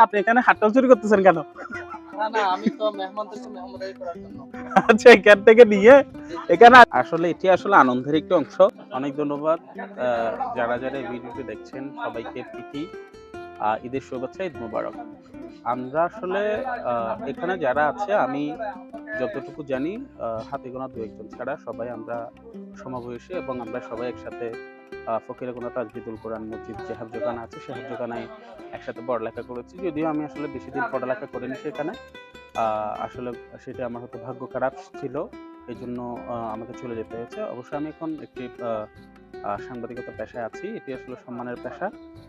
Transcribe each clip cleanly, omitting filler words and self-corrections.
আপনি এখানে হাট্টাল চুরি করতেছেন কেন? আচ্ছা, এখান থেকে নিয়ে এখানে আসলে এটি আসলে আনন্দের একটি অংশ। অনেক ধন্যবাদ যারা যারা এই ভিডিওটি দেখছেন, সবাইকে প্রীতি ঈদের শুভেচ্ছা, ঈদ মোবারক। আমরা আসলে এখানে যারা আছে, আমি যতটুকু জানি হাতে গোনা দু একজন ছাড়া সবাই আমরা সমবয়সী এবং আমরা সবাই একসাথে ফকিরাকুনা তাজবিদুল কোরআন মসজিদ যে হাফজখানা আছে সেই হাফজখানায় একসাথে পড়ালেখা করেছি। যদিও আমি আসলে বেশি দিন পড়ালেখা করিনি সেখানে, আসলে সেটা আমার হয়তো ভাগ্য খারাপ ছিল, এই জন্য আমাকে চলে যেতে হয়েছে। অবশ্যই আমি এখন একটি সাংবাদিকতা পেশায় আছি, এটি আসলে সম্মানের পেশা।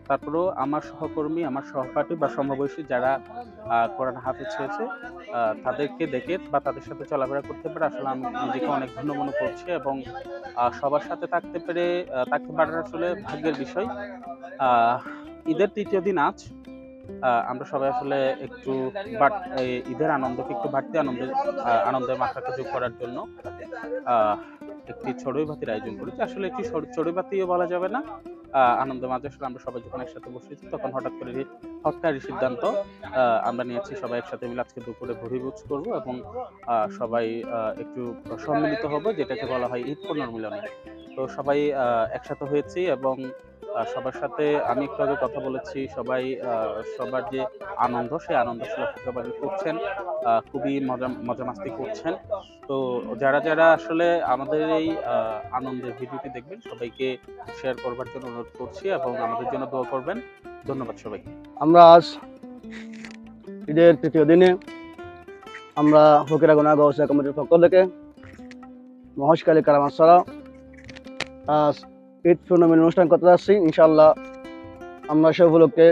তারপরেও আমার সহকর্মী, আমার সহপাঠী বা সমবয়সী যারা কোরআন হাফেজ হয়েছে তাদেরকে দেখে বা তাদের সাথে চলাফেরা করতে পেরে আসলে আমি নিজেকে অনেক ধন্য মনে করছি এবং সবার সাথে থাকতে পারার আসলে ভাগ্যের বিষয়। ঈদের তৃতীয় দিন আজ আমরা সবাই আসলে একটু ঈদের আনন্দকে একটু বাড়তি আনন্দের মাত্রাকে যোগ করার জন্য একটি চড়ুই ভাতির আয়োজন করেছি। আসলে একটি চড়ুই ভাতিও বলা যাবে না, আনন্দের মাঝে আসলে আমরা সবাই যখন একসাথে বসেছি তখন হঠাৎ সিদ্ধান্ত আমরা নিয়েছি সবাই একসাথে মিলে আজকে দুপুরে ভুরিভোজ করব এবং সবাই একটু সম্মিলিত হবো, যেটাকে বলা হয় ঈদ পুনর্মিলনী। তো সবাই একসাথে হয়েছি এবং সবার সাথে আমি একটু আগে কথা বলেছি, সবাই সবার যে আনন্দ সেই আনন্দ সবাই করছেন, খুবই মজা মাস্তি করছেন। তো যারা যারা আসলে আমাদের এই আনন্দের ভিডিওটি দেখবেন সবাইকে শেয়ার করবার জন্য অনুরোধ করছি এবং আমাদের জন্য দোয়া করবেন। ধন্যবাদ সবাইকে। আমরা আজ ঈদের তৃতীয় দিনে আমরা ফকিরাকুনা গৌসিয়া কমিটির পক্ষ থেকে মহেশখালী কারামাছড়া আজ ঈদ টুর্নামেন্ট অনুষ্ঠান করতে যাচ্ছি। ইনশাআল্লাহ আমরা সে উপলক্ষে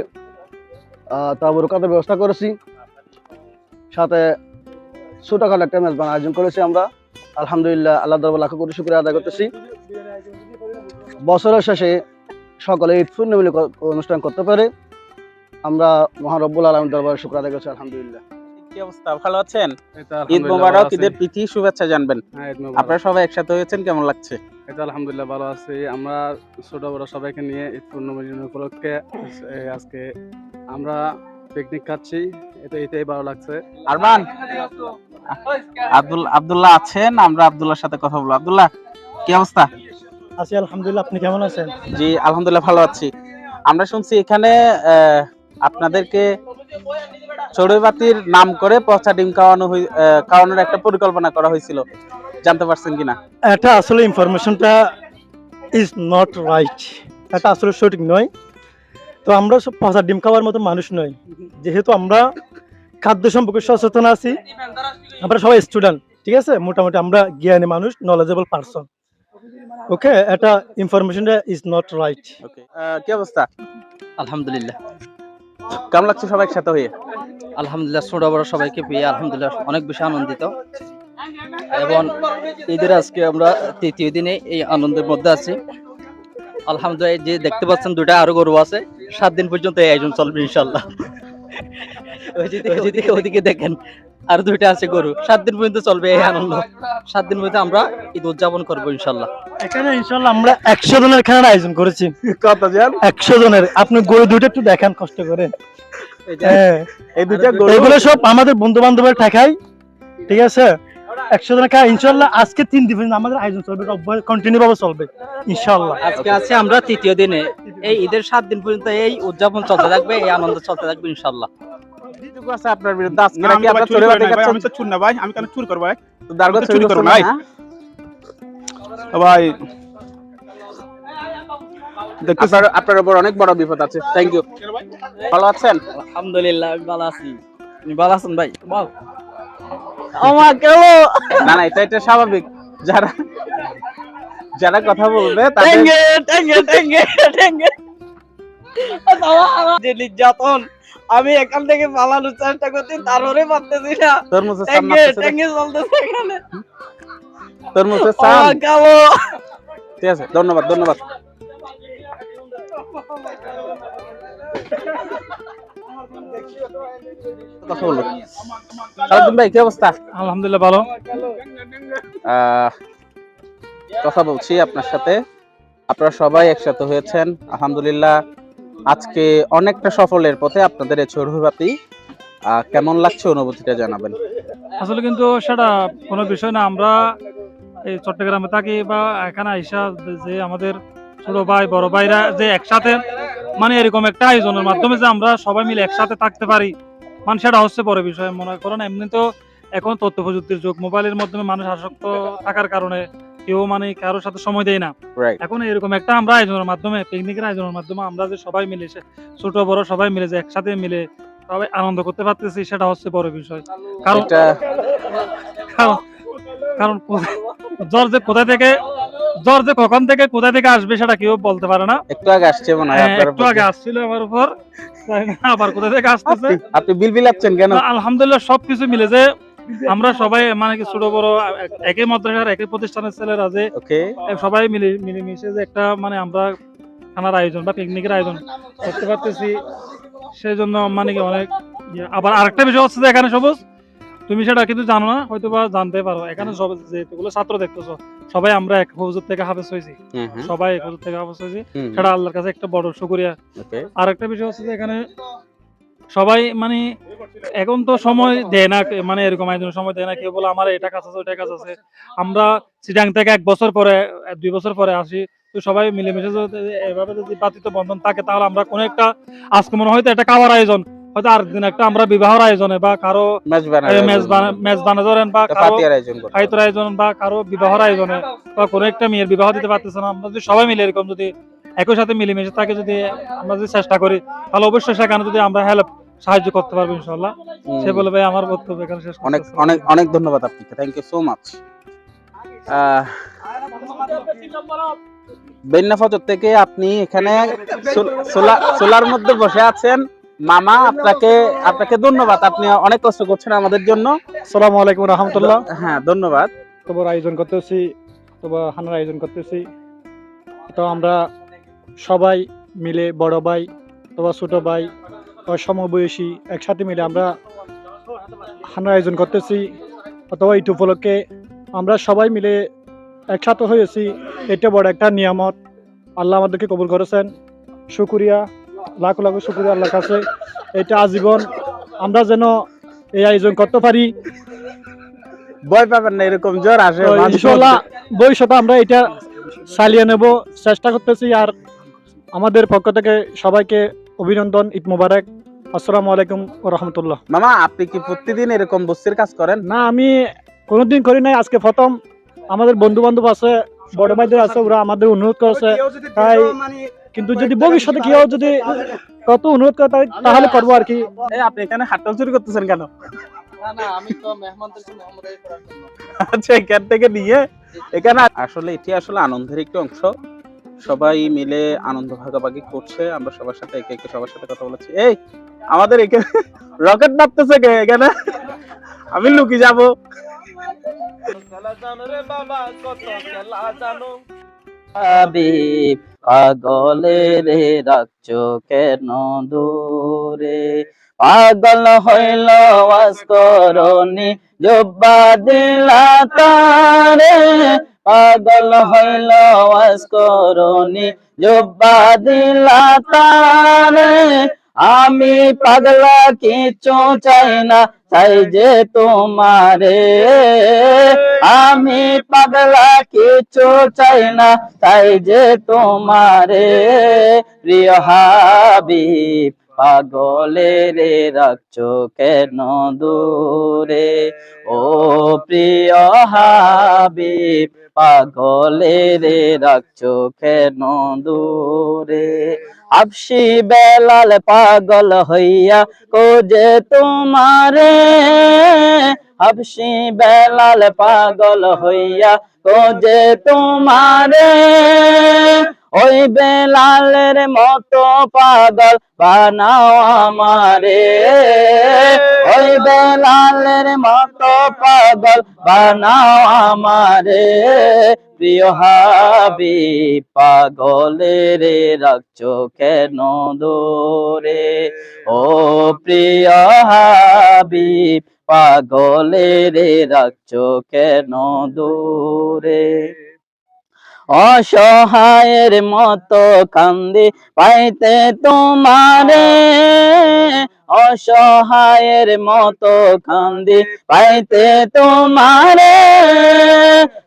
তাবরুকাতের ব্যবস্থা করেছি, সাথে ছোটখাটো একটা মেজবান আয়োজন করেছি আমরা। আলহামদুলিল্লাহ, আল্লাহ দরবার লাখ কোটি শুকরিয়া আদায় করতেছি। বছরের শেষে সকলে ঈদ টুর্নামেন্ট অনুষ্ঠান করতে পারে আমরা মহান রব্বুল আলামিনের দরবারে শুকরিয়া আদায় করছি। আলহামদুলিল্লাহ। কি অবস্থা, ভালো আছেন? ঈদ মোবারক, ঈদের প্রীতি শুভেচ্ছা জানবেন। আপনারা সবাই একসাথে হয়েছেন, কেমন লাগছে? এটা আলহামদুলিল্লাহ ভালো আছি। আমরা ছোট বড় সবাইকে নিয়ে ঈদ টুর্নামেন্ট উপলক্ষে আজকে আমরা পিকনিক খাচ্ছি, এটাই ভালো লাগছে। আরমান, আব্দুল্লাহ আছেন, আমরা আব্দুল্লাহর সাথে কথা বলবো। আব্দুল্লাহ, কি অবস্থা? আছি আলহামদুলিল্লাহ, আপনি কেমন আছেন? জি আলহামদুলিল্লাহ ভালো আছি। আমরা শুনছি এখানে আপনাদেরকে চড়ুই বাতির নাম করে পচা ডিম খাওয়ানোর একটা পরিকল্পনা করা হয়েছিল, জানতে পারছেন কিনা? এটা আসলে ইনফরমেশনটা ইজ নট রাইট, এটা আসলে সঠিক নয়। তো আমরা সব পচা ডিম খাওয়ার মতো মানুষ নই, যেহেতু আমরা খাদ্য সম্পর্কে সচেতন আছি, আমরা সবাই স্টুডেন্ট, ঠিক আছে, মোটামুটি আমরা জ্ঞানী মানুষ, নলেজেবল পারসন। ওকে, এটা ইনফরমেশনটা ইজ নট রাইট। ওকে, কি অবস্থা? আলহামদুলিল্লাহ, কেমন লাগছে সবাই একসাথে হয়ে? আলহামদুলিল্লাহ, ছোট বড় সবাইকে পেয়ে আলহামদুলিল্লাহ অনেক বেশি আনন্দিত এবং ঈদের আজকে আমরা তৃতীয় দিনে এই আনন্দের মধ্যে আছি। আলহামদুলিল্লাহ, যে দেখতে পাচ্ছেন দুটা আরো গরু আছে, 7 দিন পর্যন্ত এই আয়োজন চলবে ইনশাল্লাহ। ওইদিকে দেখেন আর দুইটা আছে গরু, 7 দিন পর্যন্ত চলবে এই আনন্দ। 7 দিন মধ্যে আমরা ঈদ উদযাপন করবো ইনশাল্লাহ। এখানে ইনশাল্লাহ আমরা 100 জনের খানার আয়োজন করেছি। কতজন? 100 জনের। আপনি গরু দুটো একটু দেখান কষ্ট করে। এই দুইটা গরু এগুলো সব আমাদের বন্ধু বান্ধবের ঠাকাই, ঠিক আছে। 100 জনের খাওয়া ইনশাল্লাহ আজকে 3 দিন আমাদের আয়োজন চলবে, কন্টিনিউ ভাবে চলবে ইনশাল্লাহ। আজকে আছে আমরা তৃতীয় দিনে, এই ঈদের 7 দিন পর্যন্ত এই উদযাপন চলতে থাকবে, এই আনন্দ চলতে থাকবে ইনশাল্লাহ। আছে আপনার বিরুদ্ধে আজকে নাকি আপনারা চড়ুই বাতি খাচ্ছেন? আমি তো চুর না ভাই, আমি কেন চুর করব ভাই? তো দারগা চুরি করব ভাই? ভাই আপনার উপর অনেক বড় বিপদ আছে। Thank you. ভালো আছেন? আলহামদুলিল্লাহ, আমি ভালো আছি। আপনি ভালো আছেন ভাই? বল। না না, এটা স্বাভাবিক। যারা কথা বলবে যে নির্যাতন, আমি এখান থেকে পালানোর চেষ্টা করছি, তারপরে পারতেছি না। ঠিক আছে, ধন্যবাদ। কথা বলবো। ভাই কি অবস্থা? আলহামদুলিল্লাহ ভালো। কথা বলছি আপনার সাথে, আপনারা সবাই একসাথে হয়েছেন, আলহামদুলিল্লাহ। আজকে অনেকটা সফলের পথে আপনাদের এই চড়ুইভাতি কেমন লাগছে অনুভূতিটা জানাবেন। আসলে কিন্তু সেটা কোনো বিষয় না। আমরা এই চট্টগ্রামে থাকি বা এখানে আইসা যে আমাদের ছোট ভাই বড় ভাইরা যে একসাথে মানে এরকম একটা আয়োজনের মাধ্যমে যে আমরা সবাই মিলে একসাথে থাকতে পারি, মানে সেটা হচ্ছে বড় বিষয়। মনে করেন এমনি তো এখন তথ্য প্রযুক্তির যুগ, মোবাইলের মাধ্যমে মানুষ আসক্ত থাকার কারণে কেউ মানে কারোর সাথে সময় দেয় না। রাইট। এখন এরকম একটা আমরা আয়োজনের মাধ্যমে, পিকনিকের আয়োজনের মাধ্যমে আমরা যে সবাই মিলে ছোট বড় সবাই মিলে যে একসাথে মিলে সবাই আনন্দ করতে পারতেছি, সেটা হচ্ছে বড় বিষয়। কারণ এটা কারণ কারণ জ্বর যে কখন থেকে কোথা থেকে আসবে সেটা কেউ বলতে পারে না। একটু আগে আসছে মনে হয় আপনার একটু আগে আসছিল আমার উপর, তাই না? আবার কোথা থেকে আসতেছে। আপনি বিলবিলাচ্ছেন কেন? আলহামদুলিল্লাহ সবকিছু মিলে যে আমরা সবাই মানে কি ছোট বড় একই মাদ্রাসার একই প্রতিষ্ঠানের ছেলেরা যে ওকে। সবাই মিলেমিশে যে একটা মানে আমরা খানার আয়োজন বা পিকনিকের আয়োজন করতে পারতেছি, সেই জন্য মানে কি অনেক আবার আরেকটা বিষয় হচ্ছে যে এখানে সবুজ, তুমি সেটা কিন্তু জানো না, হয়তো বা জানতে পারো। এখানে সব যেগুলো ছাত্র দেখতেছো সবাই আমরা এক হুজুর থেকে হাফেজ হয়েছি, সবাই এক হুজুর থেকে হাফেজ হয়েছি, সেটা আল্লাহর কাছে একটা বড় শুকরিয়া। আর একটা বিষয় হচ্ছে যে এখানে সবাই মানে এখন তো সময় দেয় না, মানে এরকম আয়োজনের সময় দেয় না। কেউ বলে আমার এটা কাজ আছে ওইটা কাজ আছে। আমরা চিটাং থেকে 1 বছর পরে 2 বছর পরে আসি, তো সবাই মিলেমিশে যদি এভাবে যদি বাতিত বন্ধন থাকে, তাহলে আমরা কোনো একটা আজকে মনে হয়তো একটা খাওয়ার আয়োজন, হয়তো আরেকদিন একটা আমরা বিবাহের আয়োজনে বা কারো মেজবানা ধরেন বা কারো খাইতর আয়োজন বা কারো বিবাহের আয়োজনে বা কোনো একটা মেয়ের বিবাহ দিতে পারতেছে না, আমরা যদি সবাই মিলে এরকম যদি একই সাথে মিলেমিশে থাকে, যদি আমরা যদি চেষ্টা করি, তাহলে অবশ্যই সেখানে যদি আমরা সাহায্য করতে পারবো ইনশাআল্লাহ। সে বলে ভাই আমার বক্তব্য এখানে শেষ করতেছি। অনেক অনেক অনেক ধন্যবাদ আপনাকে, থ্যাংক ইউ সো মাচ। বেন্না ফজর থেকে আপনি এখানে সোলার মধ্যে বসে আছেন। মামা আপনাকে ধন্যবাদ, আপনি অনেক কষ্ট করছেন আমাদের জন্য। আসসালামু আলাইকুম রহমতুল্লাহ। হ্যাঁ ধন্যবাদ। তোমার আয়োজন করতেছি, তোমার হানার আয়োজন করতেছি, তো আমরা সবাই মিলে বড় ভাই তোমার ছোট ভাই সমবয়সী একসাথে মিলে আমরা হানার আয়োজন করতেছি, অথবা ঈদ উপলক্ষে আমরা সবাই মিলে একসাথে হয়েছি। এটা বড় একটা নিয়ামত, আল্লাহ আমাদেরকে কবুল করেছেন, শুকরিয়া, লাখ লাখ শুকরিয়া আল্লাহর কাছে। এটা আজীবন আমরা যেন এই আয়োজন করতে পারি। ভয় পাবেন না, এরকম জ্বর আসে ইনশাআল্লাহ ভবিষ্যতে আমরা এটা চালিয়ে নেব, চেষ্টা করতেছি। আর আমাদের পক্ষ থেকে সবাইকে অভিনন্দন, ঈদ মোবারক, আসসালামু আলাইকুম ওয়া রাহমাতুল্লাহ। মামা আপনি কি প্রতিদিন এরকম বস্তির কাজ করেন? না, আমি কোনোদিন করি নাই, আজকে প্রথম। আমাদের বন্ধু বান্ধব আছে, বড় ভাইদের আছে, ওরা আমাদের অনুরোধ করেছে, তাই কিন্তু যদি ভবিষ্যতে কেউ যদি কত অনুরোধ করে তাহলে করবো আর কি। আপনি এখানে হাততালি চুরি করতেছেন কেন? না আমি তো মেহমানদেরকে মেহমানদারি করার জন্য। আচ্ছা, এখান থেকে নিয়ে এখানে আসলে এটি আসলে আনন্দের একটি অংশ, সবাই মিলে আনন্দ ভাগাভাগি করছে। আমরা সবার সাথে একে একে সবার সাথে কথা বলেছি। এই আমাদের এখানে রকেট নামতেছে কে এখানে? আমি লুকি যাব। হাবিব পাগলের রাখছো কেন দূরে, পাগল হইল ওয়াজ করনি জব্বা দিলা তারে, পাগল হইল ওয়াজ করনি জব্বা দিলা তারে, আমি পাগলা কিছু চাই না চাই যে তোমারে, আমি পাগলা কিছু চাই না চাই যে তোমারে, প্রিয় হাবিব পাগলের রাখছো কেন দূরে, ও প্রিয় হাবিব পাগলের রাখছো কেন দূরে, হাবশি বেলাল পাগল হইয়া কোজে তোমারে, হাবশি বেলাল পাগল হইয়া কোজে তোমারে, ওই বেলালের মতো পাগল বানাও আমারে, ওই বেলালের মতো পাগল বানাও আমারে, প্রিয় হাবিব পাগলের রাখছো কেন দূরে, ও প্রিয় হাবিব পাগলের রাখছো কেন দূরে, অসহায়ের মতো কান্দি পাইতে তোমারে, অসহায়ের মতো কান্দি পাইতে তোমারে।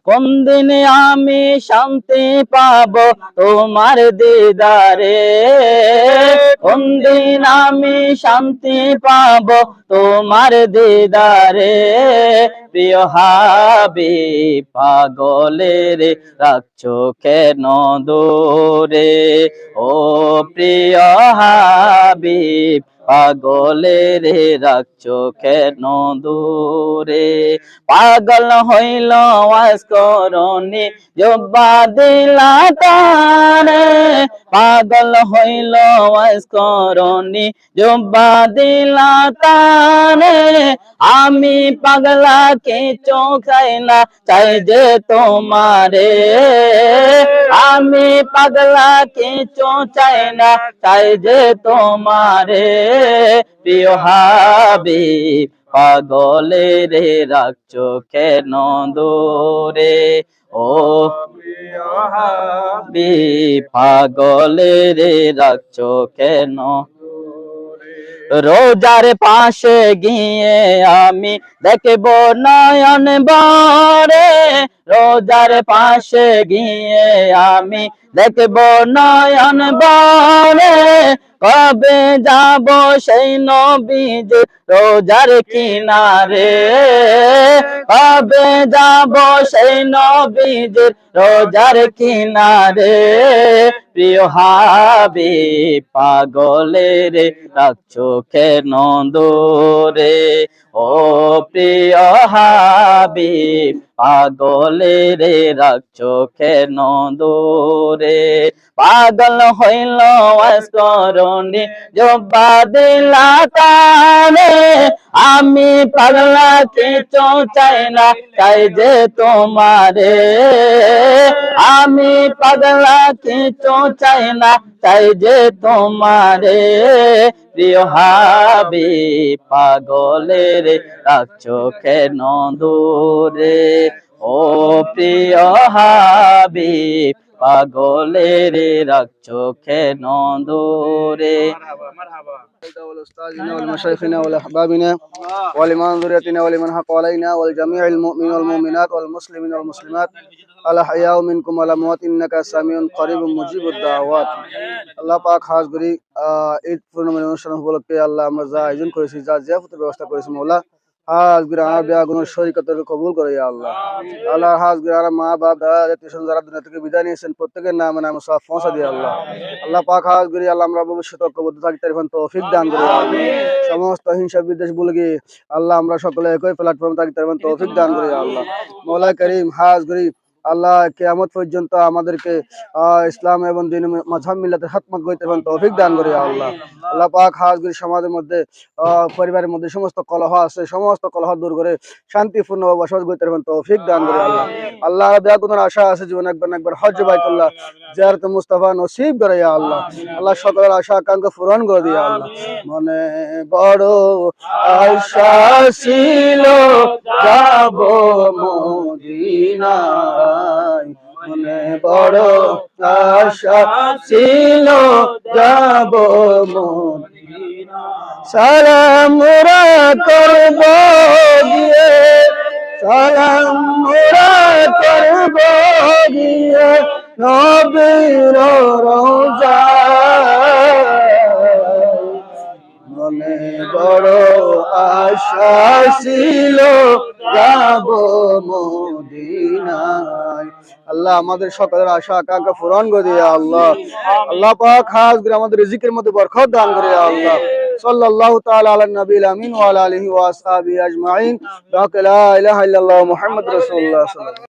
কোন দিন আমি শান্তি পাবো তোমার দিদারে, কোন দিন আমি শান্তি পাবো তোমার দিদারে। প্রিয় হাবিব পাগলের রাখছো কেন দূরে, ও প্রিয় হাবিব পাগলের রাখছো কেন দূরে। পাগল হইল ওয়াজ করনি জব্বা দিলা তারে, পাগল হইল ওয়াজ করনি জব্বা দিলা তারে। আমি পাগলা কিছু চাই না, চাই যে তোমারে, আমি পাগলা কিছু চাই না, চাই যে তোমারে। প্রিয় হাবিব পাগলের রাখছো কেন দূরে, ও প্রিয় হাবিব পাগলের রাখছো কেন। রোজার পাশে গিয়ে আমি দেখব নয়ন ভরে, রোজার পাশে গিয়ে আমি দেখব নয়ন ভরে। কবে যাব সেই নবীর রোজার কিনারে, কবে যাব সেই নবীর রোজার কিনারে। প্রিয় হাবিব পাগলের রাখছো কেন দূরে, ও প্রিয় হাবিব পাগলের রাখছো কেন দূরে। পাগল হইল ওয়াজ করনি জব্বা দিলা তারে, আমি পাগলা কিছু চাই না, চাই যে তোমারে, আমি পাগলা কিছু চাই না, চাই যে তোমারে। প্রিয় হাবিব পাগলের রাখছো কেন দূরে, ও প্রিয় হাবিব পাগলের রাখছো কেন দূরে। والأستاذنا والمشايخنا والأحبابنا ولمن ذريتنا ولمن حق علينا والجميع المؤمنين والمؤمنات والمسلمين والمسلمات الأحياء منكم والأموات إنك سميع قريب مجيب الدعوات। আল্লাহ পাক খাস করি ঈদ পূর্ণিমার অনুষ্ঠান উপলক্ষে আল্লাহ আমরা যা আয়োজন করেছি, যা জিয়াফতের ব্যবস্থা করেছি মওলা, হাজ বিরান বেয়াগুনের শরীকতের কবুল করে ইয়া আল্লাহ। আল্লাহ হাজ বিরান মা বাপ দাদা আত্মীয় যারা দুনিয়া থেকে বিদায় নিয়েছেন প্রত্যেকের নামে নামে সব পৌঁছা দিয়ে আল্লাহ। আল্লাহ পাক হাজ করি আল্লাহ আমরা ভবিষ্যৎ ঐক্যবদ্ধ থাকতে পারেন তৌফিক দান করে আল্লাহ। সমস্ত হিংসা বিদ্বেষ ভুলে গিয়ে আল্লাহ আমরা সকলে একই প্ল্যাটফর্মে থাকতে পারেন তৌফিক দান করে আল্লাহ। মওলা করিম হাজ করি আল্লাহ কিয়ামত পর্যন্ত আমাদেরকে ইসলাম এবং দ্বীন মাযহাব মিল্লাতের খিদমত করতে পারেন তৌফিক দান করে আল্লাহ। আল্লাহ পাক হাজ করি সমাজের মধ্যে পরিবারের মধ্যে সমস্ত কলহ আছে, সমস্ত কলহ দূর করে শান্তিপূর্ণ বসবাস করতে পারেন তৌফিক দান করে আল্লাহ। আল্লাহ বেয়াগুনের আশা আছে জীবনে একবার না একবার হজ বাইতুল্লাহ জিয়ারত মুস্তাফা নসিব করে ইয়া আল্লাহ। আল্লাহ সকলের আশা আকাঙ্ক্ষা পূরণ করে দিয়া আল্লাহ। মনে বড় আশা ছিল যাব মদিনায়, মনে বড় আশা ছিল যাব মদিনায়। সালাম মোরা করব গিয়ে, সালাম মোরা করব গিয়ে নবীর রওজায়। মনে বড় আশা ছিল যাব মদিনায়। আল্লাহ আমাদের সকলের আশা আকাঙ্ক্ষা পূরণ করে দিয়া আল্লাহ। আল্লাহ পাক খাস করে আমাদের রিজিকের মধ্যে বরকত দান করে আল্লাহ। সাল্লাল্লাহু তাআলা আলা নবিল আমিন ওয়া আলা আলিহি ওয়া আসহাবিহি আজমাইন। লা ইলাহা ইল্লাল্লাহ মুহাম্মাদুর রাসূলুল্লাহ।